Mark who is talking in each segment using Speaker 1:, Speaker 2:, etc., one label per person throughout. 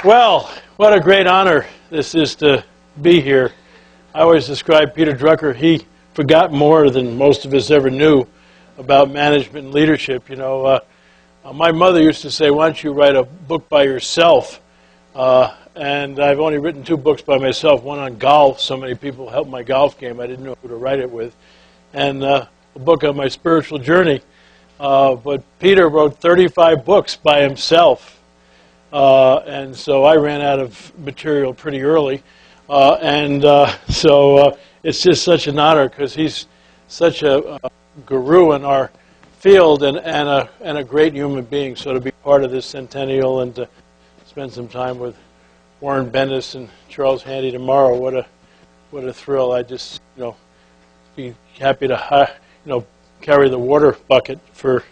Speaker 1: Well, what a great honor this is to be here. I always describe Peter Drucker, he forgot more than most of us ever knew about management and leadership. You know, my mother used to say, why don't you write a book by yourself? And I've only written 2 books by myself, one on golf. So many people helped my golf game, I didn't know who to write it with. And a book on my spiritual journey. But Peter wrote 35 books by himself. And so I ran out of material pretty early. So it's just such an honor because he's such a guru in our field and a great human being. So to be part of this centennial and to spend some time with Warren Bennis and Charles Handy tomorrow, what a thrill. I just, be happy to, carry the water bucket for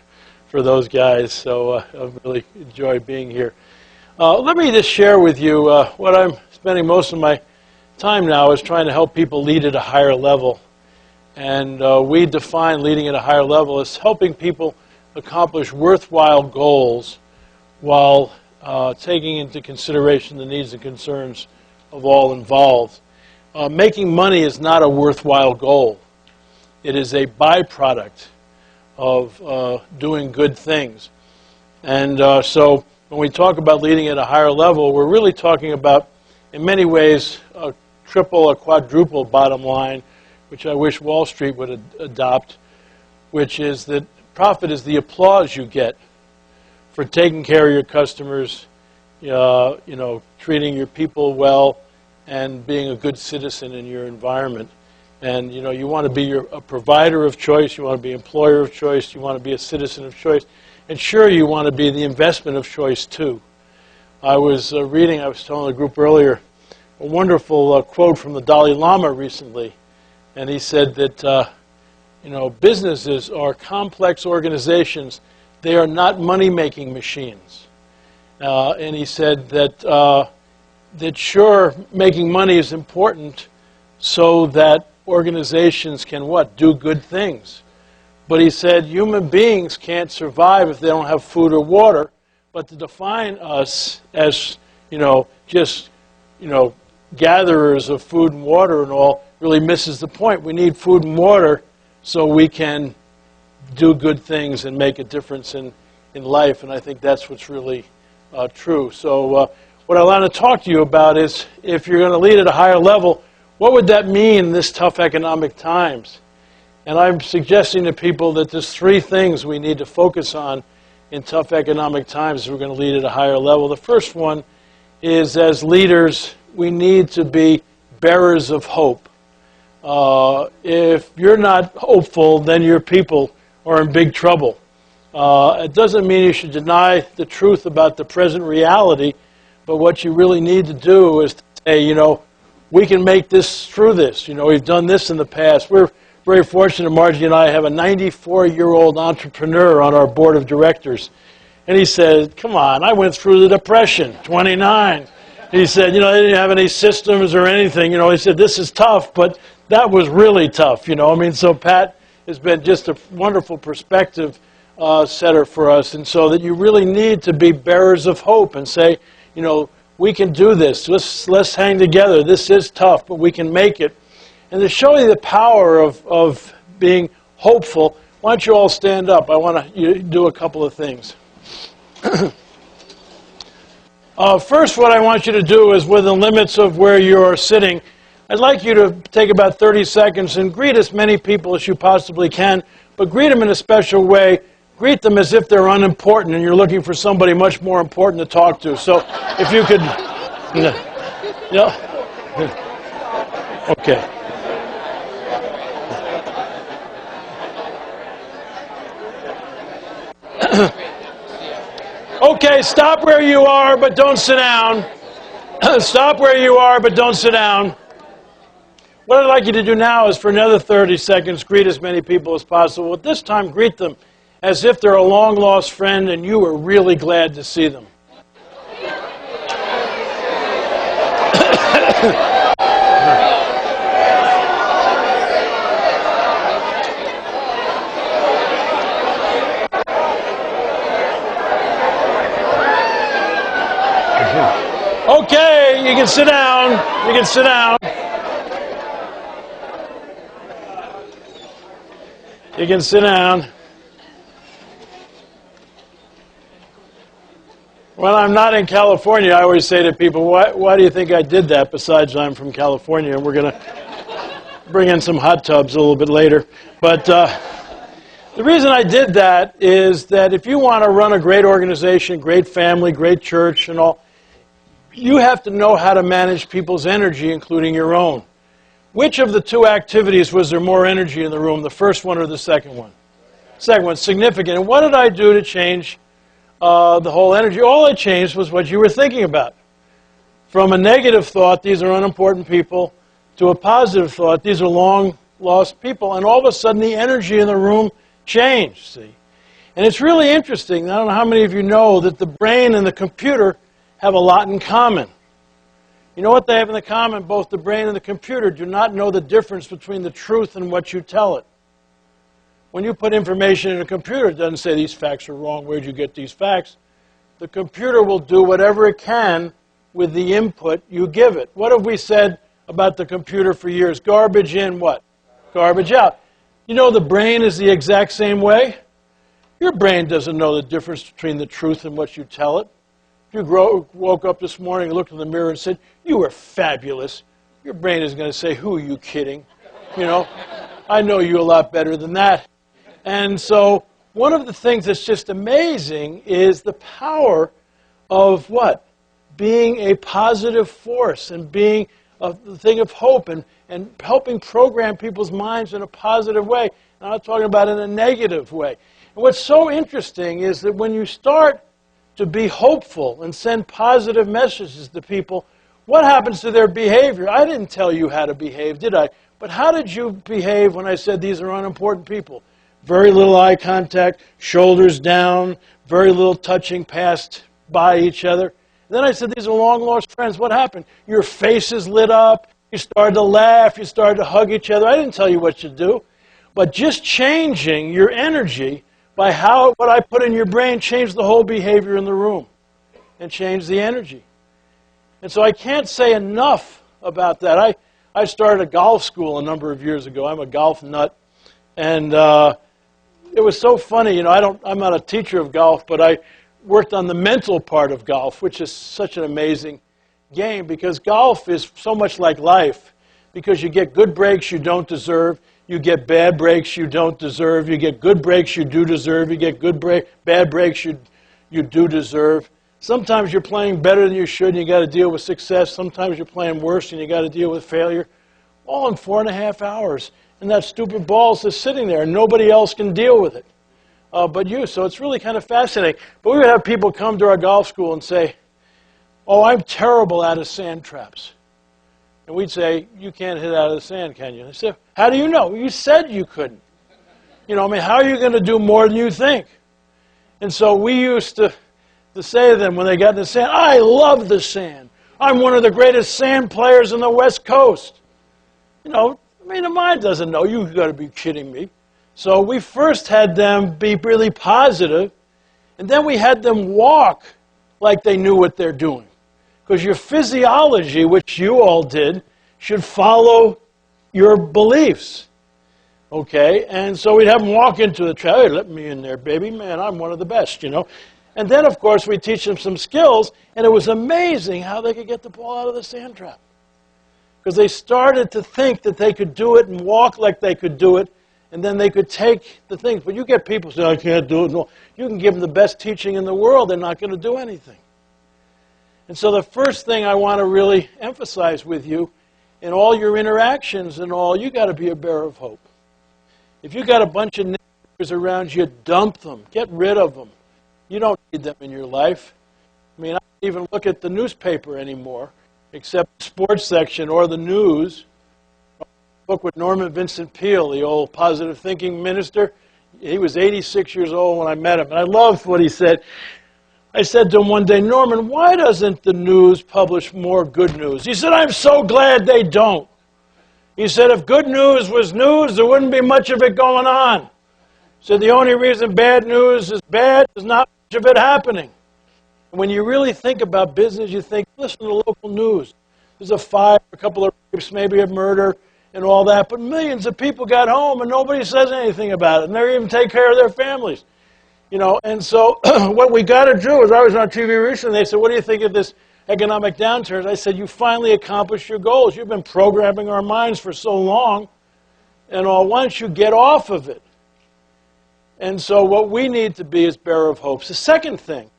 Speaker 1: those guys. So I really enjoy being here. Let me just share with you what I'm spending most of my time now is trying to help people lead at a higher level. And we define leading at a higher level as helping people accomplish worthwhile goals while taking into consideration the needs and concerns of all involved. Making money is not a worthwhile goal. It is a byproduct of doing good things. And so when we talk about leading at a higher level, we're really talking about, in many ways, a triple or quadruple bottom line, which I wish Wall Street would adopt, which is that profit is the applause you get for taking care of your customers, treating your people well, and being a good citizen in your environment. And you want to be a provider of choice, you want to be an employer of choice, you want to be a citizen of choice, and sure, you want to be the investment of choice too. I was telling the group earlier, a wonderful quote from the Dalai Lama recently, and he said that businesses are complex organizations. They are not money-making machines. And he said that sure, making money is important so that organizations can do good things. But he said human beings can't survive if they don't have food or water. But to define us as, just, gatherers of food and water and all really misses the point. We need food and water so we can do good things and make a difference in life. And I think that's what's really true. So what I want to talk to you about is if you're going to lead at a higher level, what would that mean in this tough economic times? And I'm suggesting to people that there's 3 things we need to focus on in tough economic times if we're going to lead at a higher level. The first one is, as leaders, we need to be bearers of hope. If you're not hopeful, then your people are in big trouble. It doesn't mean you should deny the truth about the present reality, but what you really need to do is to say, we can make this through this. We've done this in the past. We're very fortunate, Marjorie and I have a 94-year-old entrepreneur on our board of directors. And he said, come on, I went through the Depression, 29. He said, they didn't have any systems or anything. He said, this is tough, but that was really tough, So Pat has been just a wonderful perspective setter for us. And so that you really need to be bearers of hope and say, we can do this. Let's hang together. This is tough, but we can make it. And to show you the power of being hopeful, why don't you all stand up? I want to do a couple of things. First, what I want you to do is, within the limits of where you are sitting, I'd like you to take about 30 seconds and greet as many people as you possibly can, but greet them in a special way. Greet them as if they're unimportant and you're looking for somebody much more important to talk to. So if you could... Okay. Okay, stop where you are, but don't sit down. Stop where you are, but don't sit down. What I'd like you to do now is, for another 30 seconds, greet as many people as possible. At this time, greet them as if they're a long-lost friend and you are really glad to see them. Okay, you can sit down. You can sit down. You can sit down. When I'm not in California, I always say to people, why do you think I did that, besides I'm from California? And we're going to bring in some hot tubs a little bit later. But the reason I did that is that if you want to run a great organization, great family, great church and all, you have to know how to manage people's energy, including your own. Which of the two activities was there more energy in the room, the first one or the second one? Second one, significant. And what did I do to change the whole energy? All I changed was what you were thinking about. From a negative thought, these are unimportant people, to a positive thought, these are long-lost people. And all of a sudden, the energy in the room changed, see? And it's really interesting. I don't know how many of you know that the brain and the computer have a lot in common. You know what they have in common? Both the brain and the computer do not know the difference between the truth and what you tell it. When you put information in a computer, it doesn't say these facts are wrong, where'd you get these facts? The computer will do whatever it can with the input you give it. What have we said about the computer for years? Garbage in, what? Garbage out. You know the brain is the exact same way? Your brain doesn't know the difference between the truth and what you tell it. If you woke up this morning and looked in the mirror and said, you were fabulous, your brain is going to say, who are you kidding? You know, I know you a lot better than that. And so one of the things that's just amazing is the power of what? Being a positive force and being a thing of hope and helping program people's minds in a positive way. I'm not talking about in a negative way. And what's so interesting is that when you start to be hopeful and send positive messages to people, what happens to their behavior? I didn't tell you how to behave, did I? But how did you behave when I said these are unimportant people? Very little eye contact, shoulders down, very little touching past by each other. And then I said these are long-lost friends. What happened? Your faces lit up, you started to laugh, you started to hug each other. I didn't tell you what to do. But just changing your energy by what I put in your brain changed the whole behavior in the room and changed the energy. And so I can't say enough about that. I started a golf school a number of years ago. I'm a golf nut. And it was so funny, you know, I'm not a teacher of golf, but I worked on the mental part of golf, which is such an amazing game because golf is so much like life because you get good breaks you don't deserve, you get bad breaks you don't deserve, you get good breaks you do deserve, you get bad breaks you do deserve. Sometimes you're playing better than you should and you got to deal with success. Sometimes you're playing worse and you got to deal with failure. All in 4.5 hours. And that stupid ball's just sitting there, and nobody else can deal with it but you. So it's really kind of fascinating. But we would have people come to our golf school and say, oh, I'm terrible out of sand traps. And we'd say, you can't hit out of the sand, can you? They say, how do you know? You said you couldn't. You know, I mean, how are you going to do more than you think? And so we used to say to them when they got in the sand, I love the sand. I'm one of the greatest sand players on the West Coast. You know, I mean, the mind doesn't know. You've got to be kidding me. So we first had them be really positive, and then we had them walk like they knew what they're doing. Because your physiology, which you all did, should follow your beliefs. Okay? And so we'd have them walk into the trap. Hey, let me in there, baby. Man, I'm one of the best, you know. And then, of course, we teach them some skills, and it was amazing how they could get the ball out of the sand trap. Because they started to think that they could do it and walk like they could do it, and then they could take the things. But you get people say, I can't do it. No. You can give them the best teaching in the world. They're not going to do anything. And so the first thing I want to really emphasize with you, in all your interactions and all, you got to be a bearer of hope. If you got a bunch of neighbors around you, dump them. Get rid of them. You don't need them in your life. I mean, I don't even look at the newspaper anymore, except the sports section or the news. A book with Norman Vincent Peale, the old positive thinking minister. He was 86 years old when I met him, and I loved what he said. I said to him one day, Norman, why doesn't the news publish more good news? He said, I'm so glad they don't. He said, if good news was news, there wouldn't be much of it going on. He said, the only reason bad news is bad is not much of it happening. And when you really think about business, you think, listen to the local news. There's a fire, a couple of rapes, maybe a murder, and all that. But millions of people got home, and nobody says anything about it. And they even take care of their families. You know, and so what we got to do is, I was on TV recently, they said, what do you think of this economic downturn? I said, you finally accomplished your goals. You've been programming our minds for so long, and why don't you get off of it? And so what we need to be is bearer of hopes. The second thing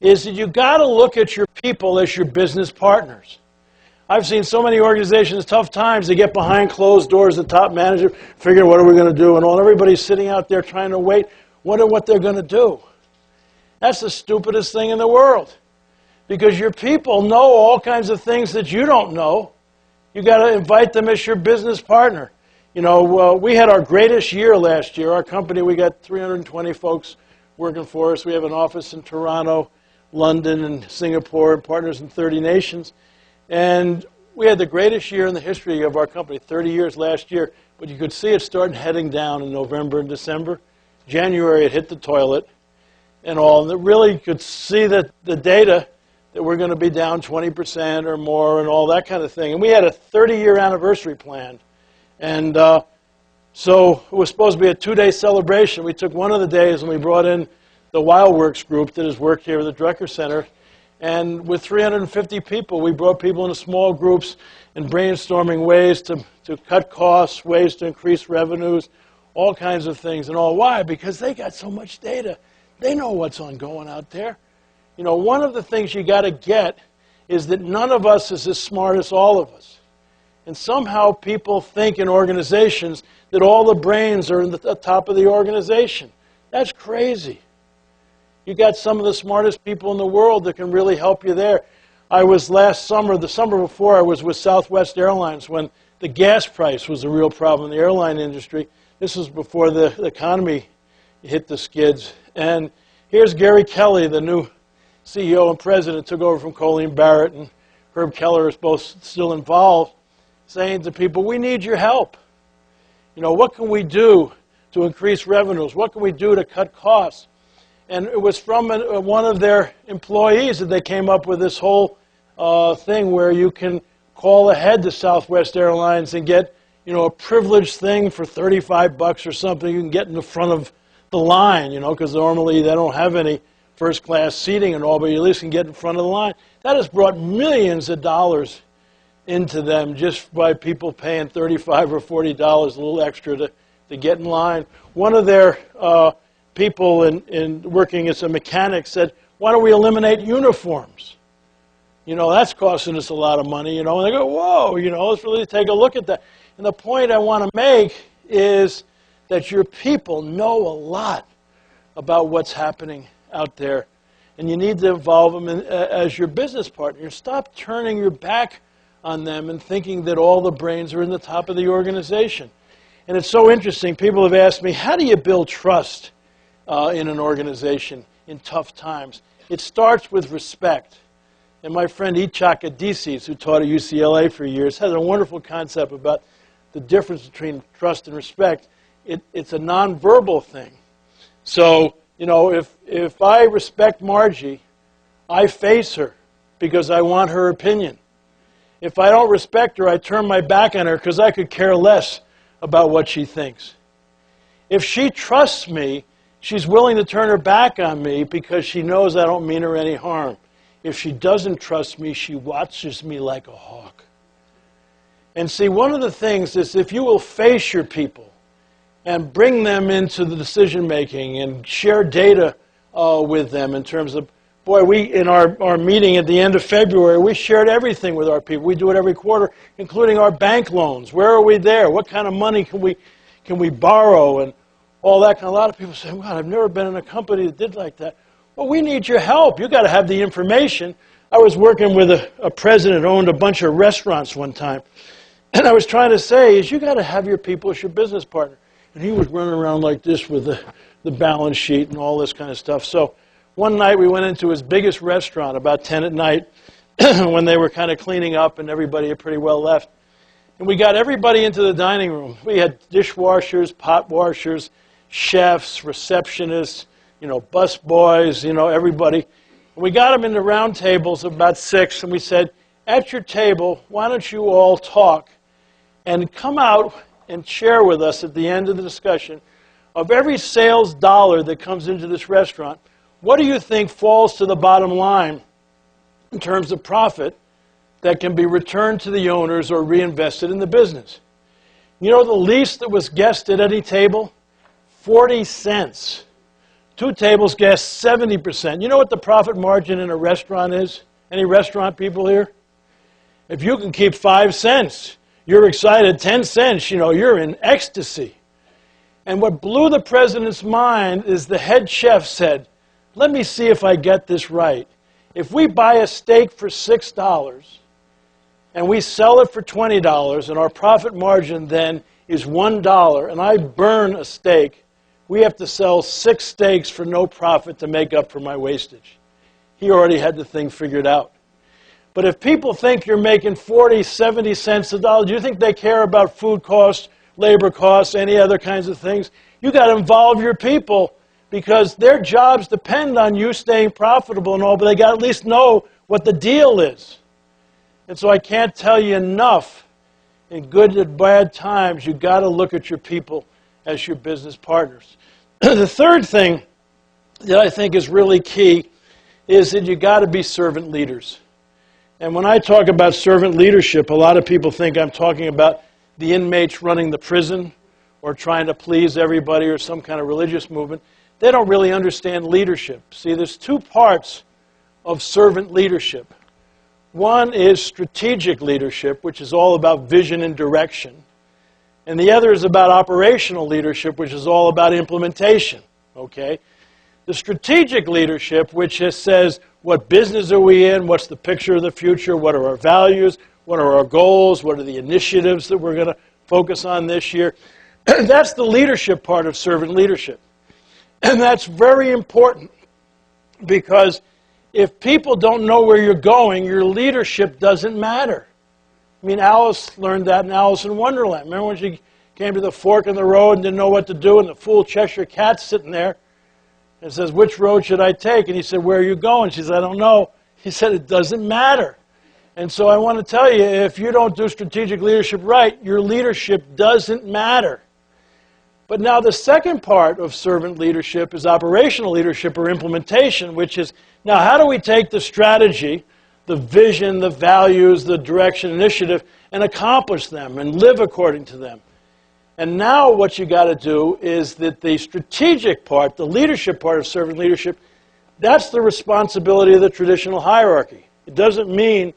Speaker 1: is that you've got to look at your people as your business partners. I've seen so many organizations, tough times, they get behind closed doors, the top manager, figure what are we going to do, and all everybody's sitting out there trying to wait, wonder what they're going to do. That's the stupidest thing in the world. Because your people know all kinds of things that you don't know. You've got to invite them as your business partner. You know, we had our greatest year last year. Our company, we got 320 folks working for us. We have an office in Toronto, London, and Singapore, and partners in 30 nations. And we had the greatest year in the history of our company, 30 years last year. But you could see it starting heading down in November and December. January, it hit the toilet and all. And it really could see that the data that we're going to be down 20% or more and all that kind of thing. And we had a 30-year anniversary planned. And so it was supposed to be a 2-day celebration. We took one of the days and we brought in the Wildworks group that has worked here at the Drucker Center. And with 350 people, we brought people into small groups and brainstorming ways to cut costs, ways to increase revenues, all kinds of things and all. Why? Because they got so much data. They know what's ongoing out there. You know, one of the things you got to get is that none of us is as smart as all of us. And somehow people think in organizations that all the brains are in the top of the organization. That's crazy. You got some of the smartest people in the world that can really help you there. I was last summer, the summer before, I was with Southwest Airlines when the gas price was a real problem in the airline industry. This was before the economy hit the skids. And here's Gary Kelly, the new CEO and president, took over from Colleen Barrett, and Herb Keller is both still involved, saying to people, we need your help. You know, what can we do to increase revenues? What can we do to cut costs? And it was from one of their employees that they came up with this whole thing where you can call ahead to Southwest Airlines and get, you know, a privileged thing for $35 or something. You can get in the front of the line, you know, because normally they don't have any first-class seating and all, but you at least can get in front of the line. That has brought millions of dollars into them just by people paying $35 or $40 a little extra to get in line. One of their people in working as a mechanic said, why don't we eliminate uniforms? You know, that's costing us a lot of money, you know. And they go, whoa, you know, let's really take a look at that. And the point I want to make is that your people know a lot about what's happening out there. And you need to involve them as your business partner. Stop turning your back on them and thinking that all the brains are in the top of the organization. And it's so interesting. People have asked me, how do you build trust in an organization in tough times? It starts with respect. And my friend Ichak Adisis, who taught at UCLA for years, has a wonderful concept about the difference between trust and respect. It's a nonverbal thing. So, you know, if I respect Margie, I face her because I want her opinion. If I don't respect her, I turn my back on her because I could care less about what she thinks. If she trusts me, she's willing to turn her back on me because she knows I don't mean her any harm. If she doesn't trust me, she watches me like a hawk. And see, one of the things is if you will face your people and bring them into the decision-making and share data with them in terms of, boy, in our meeting at the end of February, we shared everything with our people. We do it every quarter, including our bank loans. Where are we there? What kind of money can we borrow? And all that kind of. A lot of people say, God, I've never been in a company that did like that. Well, we need your help. You've got to have the information. I was working with a president who owned a bunch of restaurants one time. And I was trying to say, is you got to have your people as your business partner. And he was running around like this with the balance sheet and all this kind of stuff. So one night we went into his biggest restaurant about 10 at night when they were kind of cleaning up and everybody had pretty well left. And we got everybody into the dining room. We had dishwashers, pot washers, chefs, receptionists, you know, bus boys, you know, everybody. We got them into round tables of about 6, and we said, at your table, why don't you all talk and come out and share with us at the end of the discussion of every sales dollar that comes into this restaurant, what do you think falls to the bottom line in terms of profit that can be returned to the owners or reinvested in the business? You know the least that was guessed at any table? 40 cents. 2 tables guessed 70%. You know what the profit margin in a restaurant is? Any restaurant people here? If you can keep 5 cents, you're excited. 10 cents, you know, you're in ecstasy. And what blew the president's mind is the head chef said, let me see if I get this right. If we buy a steak for $6 and we sell it for $20 and our profit margin then is $1 and I burn a steak, we have to sell 6 steaks for no profit to make up for my wastage. He already had the thing figured out. But if people think you're making 40, 70 cents a dollar, do you think they care about food costs, labor costs, any other kinds of things? You got to involve your people because their jobs depend on you staying profitable and all, but they got to at least know what the deal is. And so I can't tell you enough, in good and bad times, you got to look at your people as your business partners. The third thing that I think is really key is that you got to be servant leaders. And when I talk about servant leadership, a lot of people think I'm talking about the inmates running the prison or trying to please everybody or some kind of religious movement. They don't really understand leadership. See, there's 2 parts of servant leadership. One is strategic leadership, which is all about vision and direction. And the other is about operational leadership, which is all about implementation. Okay? The strategic leadership, which just says, what business are we in? What's the picture of the future? What are our values? What are our goals? What are the initiatives that we're going to focus on this year? That's the leadership part of servant leadership. And that's very important because if people don't know where you're going, your leadership doesn't matter. I mean, Alice learned that in Alice in Wonderland. Remember when she came to the fork in the road and didn't know what to do, and the fool Cheshire Cat's sitting there and says, which road should I take? And he said, where are you going? She said, I don't know. He said, it doesn't matter. And so I want to tell you, if you don't do strategic leadership right, your leadership doesn't matter. But now the second part of servant leadership is operational leadership or implementation, which is, now how do we take the strategy, the vision, the values, the direction, initiative, and accomplish them and live according to them? And now what you got to do is that the strategic part, the leadership part of servant leadership, that's the responsibility of the traditional hierarchy. It doesn't mean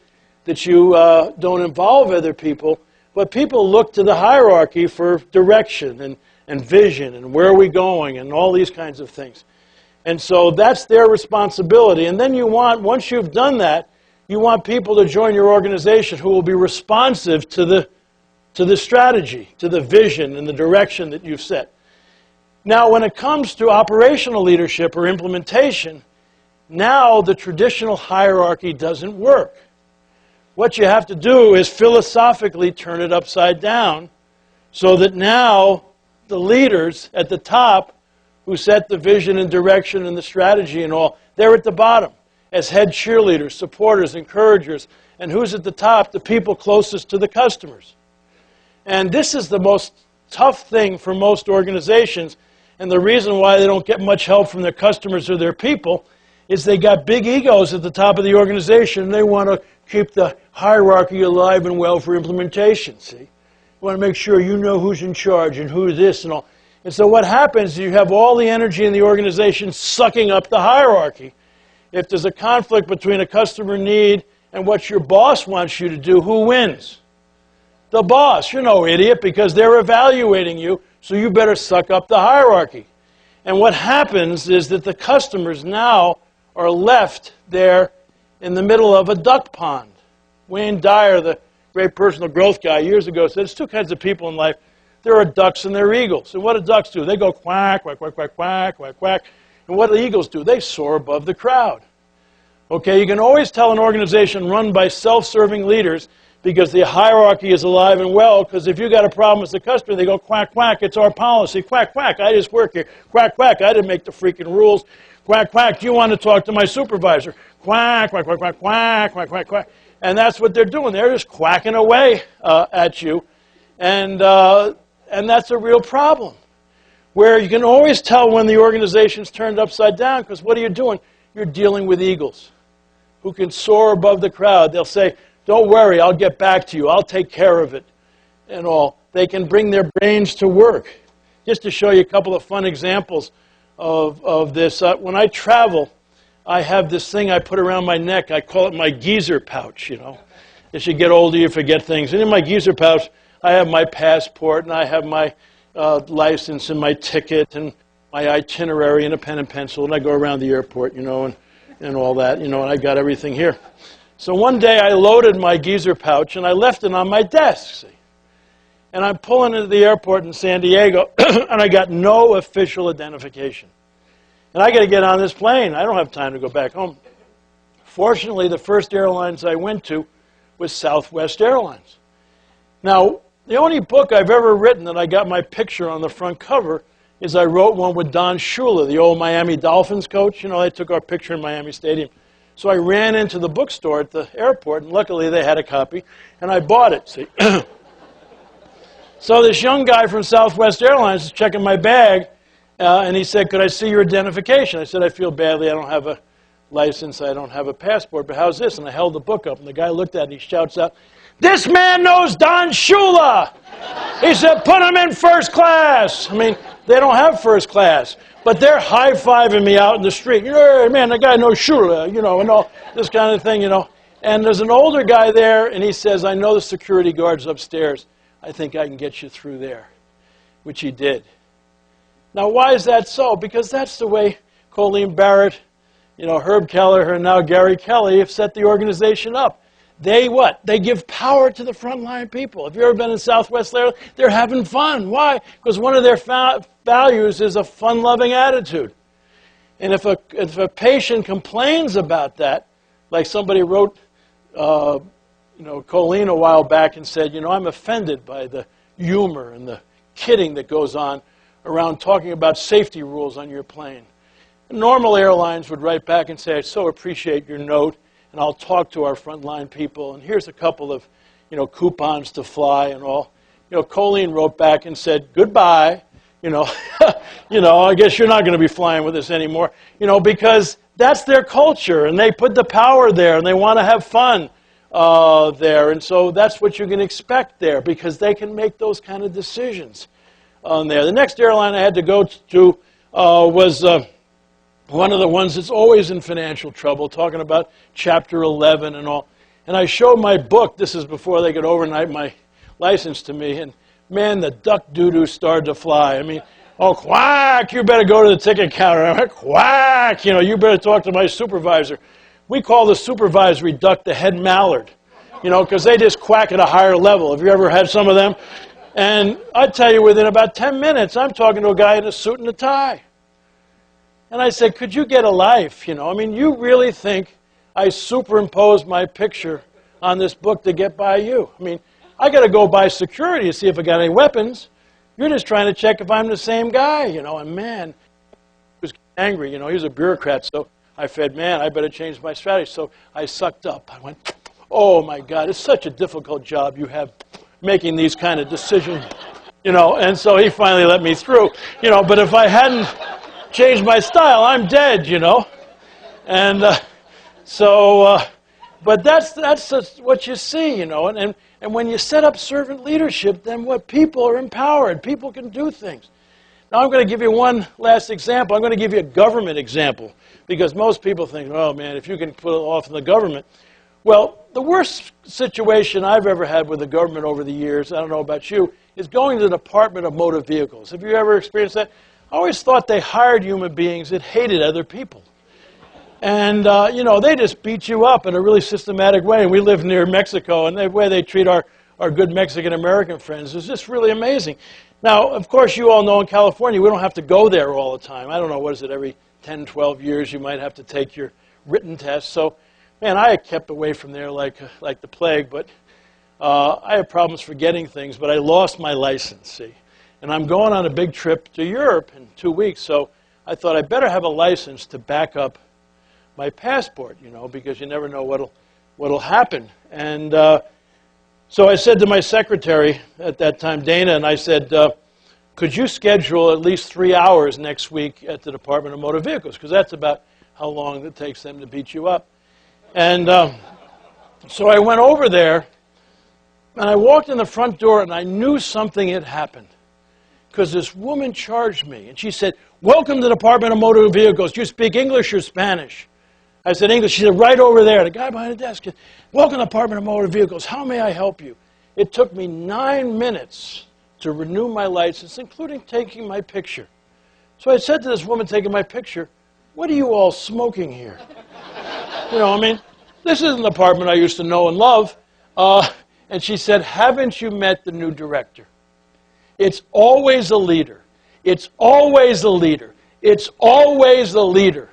Speaker 1: that you don't involve other people, but people look to the hierarchy for direction and vision and where are we going and all these kinds of things. And so that's their responsibility. And then you want, once you've done that, you want people to join your organization who will be responsive to the strategy, to the vision and the direction that you've set. Now, when it comes to operational leadership or implementation, now the traditional hierarchy doesn't work. What you have to do is philosophically turn it upside down so that now the leaders at the top who set the vision and direction and the strategy and all, they're at the bottom as head cheerleaders, supporters, encouragers. And who's at the top? The people closest to the customers. And this is the most tough thing for most organizations, and the reason why they don't get much help from their customers or their people is they got big egos at the top of the organization, and they want to keep the hierarchy alive and well for implementation, see? You want to make sure you know who's in charge and who's this and all. And so what happens is you have all the energy in the organization sucking up the hierarchy. If there's a conflict between a customer need and what your boss wants you to do, who wins? The boss. You're no idiot because they're evaluating you, so you better suck up the hierarchy. And what happens is that the customers now are left there in the middle of a duck pond. Wayne Dyer, the great personal growth guy, years ago said there's 2 kinds of people in life. There are ducks and there are eagles. And what do ducks do? They go quack, quack, quack, quack, quack, quack, quack. And what do the eagles do? They soar above the crowd. Okay, you can always tell an organization run by self-serving leaders because the hierarchy is alive and well, because if you got a problem with the customer, they go, quack, quack, it's our policy, quack, quack, I just work here, quack, quack, I didn't make the freaking rules, Quack, quack, do you want to talk to my supervisor? Quack, quack, quack, quack, quack, quack, quack, quack. And that's what they're doing. They're just quacking away at you. And that's a real problem, where you can always tell when the organization's turned upside down, because what are you doing? You're dealing with eagles who can soar above the crowd. They'll say, don't worry, I'll get back to you. I'll take care of it and all. They can bring their brains to work. Just to show you a couple of fun examples of this. When I travel, I have this thing I put around my neck. I call it my geezer pouch, you know. As you get older, you forget things. And in my geezer pouch, I have my passport, and I have my license and my ticket and my itinerary and a pen and pencil, and I go around the airport, you know, and all that, you know, and I got everything here. So one day I loaded my geezer pouch, and I left it on my desk, see. And I'm pulling into the airport in San Diego, and I got no official identification. And I got to get on this plane. I don't have time to go back home. Fortunately, the first airlines I went to was Southwest Airlines. Now, the only book I've ever written that I got my picture on the front cover is I wrote one with Don Shula, the old Miami Dolphins coach. You know, they took our picture in Miami Stadium. So I ran into the bookstore at the airport, and luckily they had a copy, and I bought it, see. So this young guy from Southwest Airlines is checking my bag, and he said, could I see your identification? I said, I feel badly. I don't have a license. I don't have a passport. But how's this? And I held the book up, and the guy looked at it, and he shouts out, this man knows Don Shula. He said, put him in first class. I mean, they don't have first class, but they're high-fiving me out in the street. You know, hey, man, the guy knows Shula, you know, and all this kind of thing, you know. And there's an older guy there, and he says, I know the security guard's upstairs. I think I can get you through there, which he did. Now, why is that so? Because that's the way Colleen Barrett, you know, Herb Kelleher, and now Gary Kelly have set the organization up. They what? They give power to the frontline people. If you've ever been in Southwest Airlines, they're having fun. Why? Because one of their values is a fun-loving attitude. And if a patient complains about that, like somebody wrote, you know, Colleen a while back and said, you know, I'm offended by the humor and the kidding that goes on around talking about safety rules on your plane. Normal airlines would write back and say, I so appreciate your note, and I'll talk to our frontline people, and here's a couple of, you know, coupons to fly and all. You know, Colleen wrote back and said, goodbye, you know, I guess you're not going to be flying with us anymore, you know, because that's their culture, and they put the power there, and they want to have fun there, and so that's what you can expect there, because they can make those kind of decisions on there. The next airline I had to go to was one of the ones that's always in financial trouble, talking about Chapter 11 and all. And I showed my book. This is before they could overnight my license to me. And, man, the duck doo-doo started to fly. I mean, oh, quack, you better go to the ticket counter. I went, quack, you know, you better talk to my supervisor. We call the supervisory duck the head mallard, you know, because they just quack at a higher level. Have you ever had some of them? And I tell you, within about 10 minutes, I'm talking to a guy in a suit and a tie. And I said, could you get a life? You know, I mean, you really think I superimposed my picture on this book to get by you? I mean, I got to go by security to see if I got any weapons. You're just trying to check if I'm the same guy, you know. And man, he was angry. You know, he was a bureaucrat. So I said, man, I better change my strategy. So I sucked up. I went, oh my God, it's such a difficult job you have making these kind of decisions, you know. And so he finally let me through, you know. But if I hadn't changed my style, I'm dead, you know. And but that's what you see, you know. And when you set up servant leadership, then what? People are empowered. People can do things. Now I'm going to give you one last example. I'm going to give you a government example, because most people think, oh man, if you can put it off in the government. Well, the worst situation I've ever had with the government over the years, I don't know about you, is going to the Department of Motor Vehicles. Have you ever experienced that? I always thought they hired human beings that hated other people. And, you know, they just beat you up in a really systematic way. And we live near Mexico, and the way they treat our good Mexican-American friends is just really amazing. Now, of course, you all know in California, we don't have to go there all the time. I don't know, what is it, every 10, 12 years you might have to take your written test. So, man, I kept away from there like the plague. But I have problems forgetting things, but I lost my license, see. And I'm going on a big trip to Europe in 2 weeks, so I thought I better have a license to back up my passport, you know, because you never know what'll happen. And so I said to my secretary at that time, Dana, and I said, could you schedule at least 3 hours next week at the Department of Motor Vehicles? Because that's about how long it takes them to beat you up. And so I went over there, and I walked in the front door, and I knew something had happened. Because this woman charged me, and she said, welcome to the Department of Motor Vehicles. Do you speak English or Spanish? I said English. She said, right over there. The guy behind the desk said, welcome to the Department of Motor Vehicles. How may I help you? It took me 9 minutes to renew my license, including taking my picture. So I said to this woman taking my picture, what are you all smoking here? You know, I mean, this isn't the department I used to know and love. And she said, haven't you met the new director? It's always a leader. It's always the leader. It's always the leader.